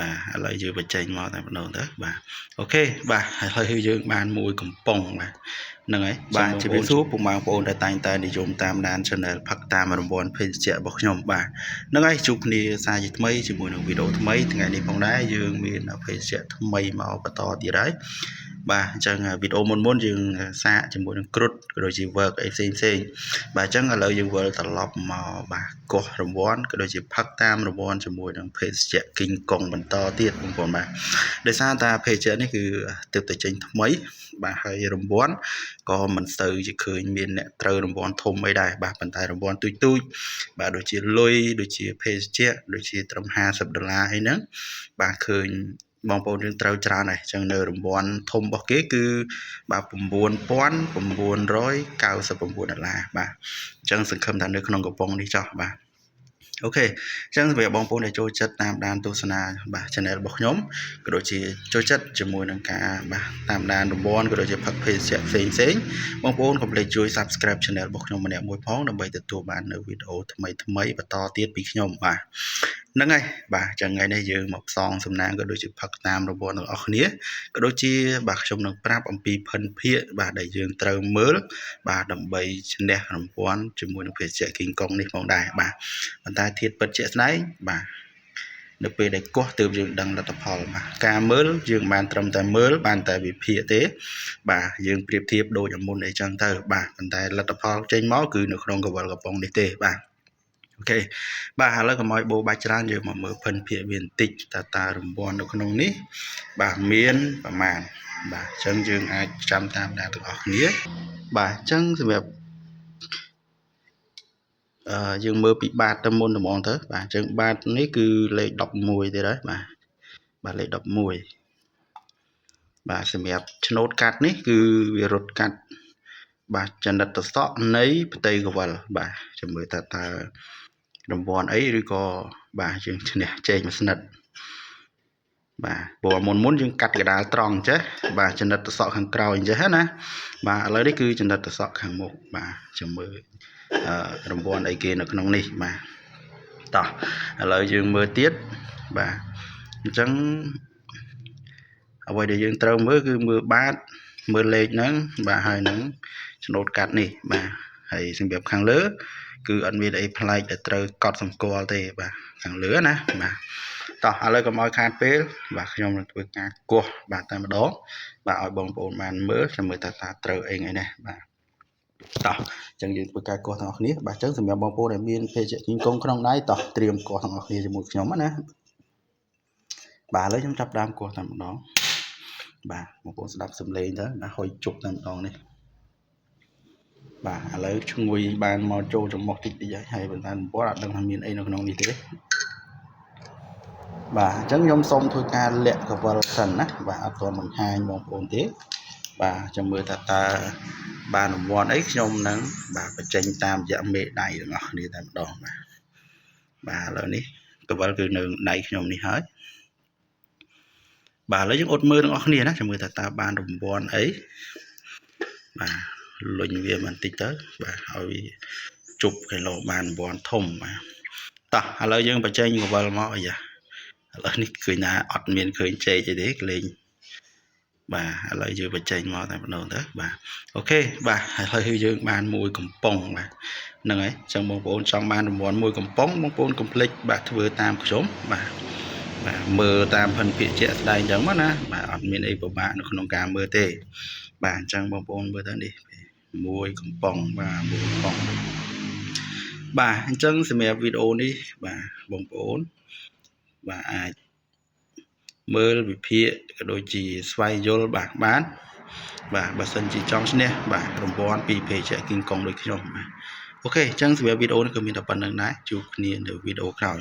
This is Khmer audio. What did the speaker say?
ឥឡូវយើងបញ្ចេញមកតែម្ដងទៅបាទអូខេបាទឥឡូវយើងបានមួយកំប៉ុងបាទហ្នឹងហើយបាទជម្រាបសួរពុកម៉ែបងប្អូនដែលតែងតែនិយមតាមដាន Channel ផឹកតាមរង្វាន់ភេសជ្ជៈរបស់ខ្ញុំបាទហ្នឹងហើយជួបគ្នាសារជាថ្មីជាមួយនឹងវីដេអូថ្មីថ្ងៃនេះផងដែរយើងមានភេសជ្ជៈថ្មីមកបន្តទៀតហើយបាទអញ្ចឹងវីដេអូមុនយើងសាកជាមួយនឹងគ្រុឌក៏ដូចជា work អីផ្សេងបាទអញ្ចឹងឥឡូវយើងវិលត្រឡប់មកបាទកោះរង្វាន់ក៏ដូចជាផឹកតាមរង្វាន់ជាមួយនឹងភេសជ្ជៈ King Kong បន្តទៀតបងប្អូនបាទដោយសារតែភេសជ្ជៈនេះគឺទើបតែចេញថ្មីបាទហើយរង្វាន់ក៏មិនសូវជាឃើញមានអ្នកត្រូវរង្វាន់ធំអីដែរបាទប៉ុន្តែរង្វាន់ទូចបាទដូចជាលុយដូចជាភេសជ្ជៈដូចជាត្រឹម$50អីហ្នឹងបាទឃើញបងប្អូនយើងត្រូវច្រើនហើយអញ្ចឹងនៅរង្វាន់ធំរបស់គេគឺបាទ$9,999បាទអញ្ចឹងសង្ឃឹមថានៅក្នុងកំប៉ុងនេះចោះបាទអូខេអញ្ចឹងសម្រាប់បងប្អូនដែលចូលចិត្តតាមដានទស្សនាបាទ Channel របស់ខ្ញុំក៏ដូចជាចូលចិត្តជាមួយនឹងការបាទតាមដានរង្វាន់ក៏ដូចជាផឹកភេសជ្ជៈផ្សេងបងប្អូនកុំភ្លេចជួយ Subscribe Channel របស់ខ្ញុំម្នាក់មួយផងដើម្បីទទួលបាននៅវីដេអូថ្មីបន្តទៀតពីខ្ញុំបាទហ្នឹងហើយបាទអញ្ចឹងថ្ងៃនេះយើងមកផ្សងសំណាងក៏ដូចជាផឹកតាមរង្វាន់ទាំងអស់គ្នាក៏ដូចជាបាទខ្ញុំនឹងប្រាប់អំពីភិនភាគបាទដែលយើងត្រូវមើលបាទដើម្បីឈ្នះរង្វាន់ជាមួយនឹងភេសជ្ជៈ King Kong នេះផងដែរបាទប៉ុន្តែធាតុពិតជាក់ស្ដែងបាទនៅពេលដែលកោះទើបយើងដឹងលទ្ធផលបាទការមើលយើងបានត្រឹមតែមើលបានតែវិភាគទេបាទយើងប្រៀបធៀបដូចមុនអីចឹងទៅបាទប៉ុន្តែលទ្ធផលចេញមកគឺនៅក្នុងកវលកំប៉ុងនេះទេបាទអូខេបាទឥឡូវកុំឲ្យបោបាច់ច្រើនយើងមកមើលភិនភាគវាបន្តិចតើរង្វាន់នៅក្នុងនេះបាទមានប្រមាណបាទអញ្ចឹងយើងអាចចាំតាមដានទាំងអស់គ្នាបាទអញ្ចឹងសម្រាប់យើងមើលពីបាតទៅមុនត្មងទៅបាទអញ្ចឹងបាតនេះគឺលេខ11ទៀតហើយបាទលេខ11បាទសម្រាប់ឆ្នោតកាត់នេះគឺវារត់កាត់បាទចនិតសក់នៃផ្ទៃកវលបាទចាំមើលតើរង្វាន់អីឬក៏បាទយើងឈ្នះចេញមួយស្និតបាទព្រោះមុនយើងកាត់កដាលត្រង់ចេះបាទចនិតសក់ខាងក្រោយអញ្ចឹងណាបាទឥឡូវនេះគឺចនិតសក់ខាងមុខបាទចាំមើលរង្វាន់អីគេនៅក្នុងនេះបាទតោះឥឡូវយើងមើលទៀតបាទអញ្ចឹងអ្វីដែលយើងត្រូវមើលគឺមើលបាតមើលលេខហ្នឹងបាទហើយនឹងឆ្នោតកាត់នេះបាទហើយសម្រាប់ខាងលើគឺអត់មានអីប្លែកដែលត្រូវកត់សម្គាល់ទេបាទខាងលើណាបាទតោះឥឡូវកុំឲ្យខាតពេលបាទខ្ញុំនឹងធ្វើការគោះបាទតែម្ដងបាទឲ្យបងប្អូនបានមើលចាំមើលតើត្រូវអីថ្ងៃនេះបាទតោះអញ្ចឹងយើងធ្វើការកោះទាំងអស់គ្នាបាទអញ្ចឹងសម្រាប់បងប្អូនដែលមានភេសជ្ជៈ King Kong ក្នុងដៃតោះត្រៀមកោះទាំងអស់គ្នាជាមួយខ្ញុំណាបាទឥឡូវខ្ញុំចាប់ដើមកោះតែម្ដងបាទបងប្អូនស្ដាប់សំឡេងទៅណាហុយជប់តែម្ដងនេះបាទឥឡូវឈ្ងុយបានមកចូលចំមុះតិចហើយប៉ុន្តែបំពត់អត់ដឹងថាមានអីនៅក្នុងនេះទេបាទអញ្ចឹងខ្ញុំសូមធ្វើការលាក់កវលសិនណាបាទអត់ទាន់បង្ហាញបងប្អូនទេបាទចាំមើលតើបានរង្វាន់អីខ្ញុំនឹងបាទបញ្ចេញតាមរយៈមេដៃទាំងអស់គ្នាតែម្ដងបាទឥឡូវនេះកវលគឺនៅដៃខ្ញុំនេះហើយបាទឥឡូវយើងអត់មើលទាំងអស់គ្នាណាចាំមើលតើបានរង្វាន់អីបាទលុញវាបន្តិចទៅបាទឲ្យជប់គីឡូបានរង្វាន់ធំបាទតោះឥឡូវយើងបញ្ចេញកវលមកអីយ៉ាឥឡូវនេះឃើញថាអត់មានឃើញចេកទេក្លេងបាទឥឡូវយើងបញ្ចេញមកតែម្ដងទៅបាទអូខេបាទឥឡូវយើងបានមួយកំប៉ុងបាទហ្នឹងហើយអញ្ចឹងបងប្អូនចង់បានរង្វាន់មួយកំប៉ុងបងប្អូនកុំភ្លេចបាទធ្វើតាមខ្ញុំបាទមើលតាមភិនភាគជាក់ស្ដែងអញ្ចឹងមកណាបាទអត់មានអីពិបាកនៅក្នុងការមើលទេបាទអញ្ចឹងបងប្អូនមើលទៅនេះមួយកំប៉ុងបាទមួយកំប៉ុងបាទអញ្ចឹងសម្រាប់វីដេអូនេះបាទបងប្អូនបាទអាចមើលវិភាគក៏ដូចជាស្វែងយល់បាទបានបាទបើសិនជាចង់ឈ្នះបាទរង្វាន់ពីភេសជ្ជៈ King Kong ដូចខ្ញុំបាទអូខេអញ្ចឹងសម្រាប់វីដេអូនេះក៏មានតែប៉ុណ្្នឹងដែរជួបគ្នានៅវីដេអូក្រោយ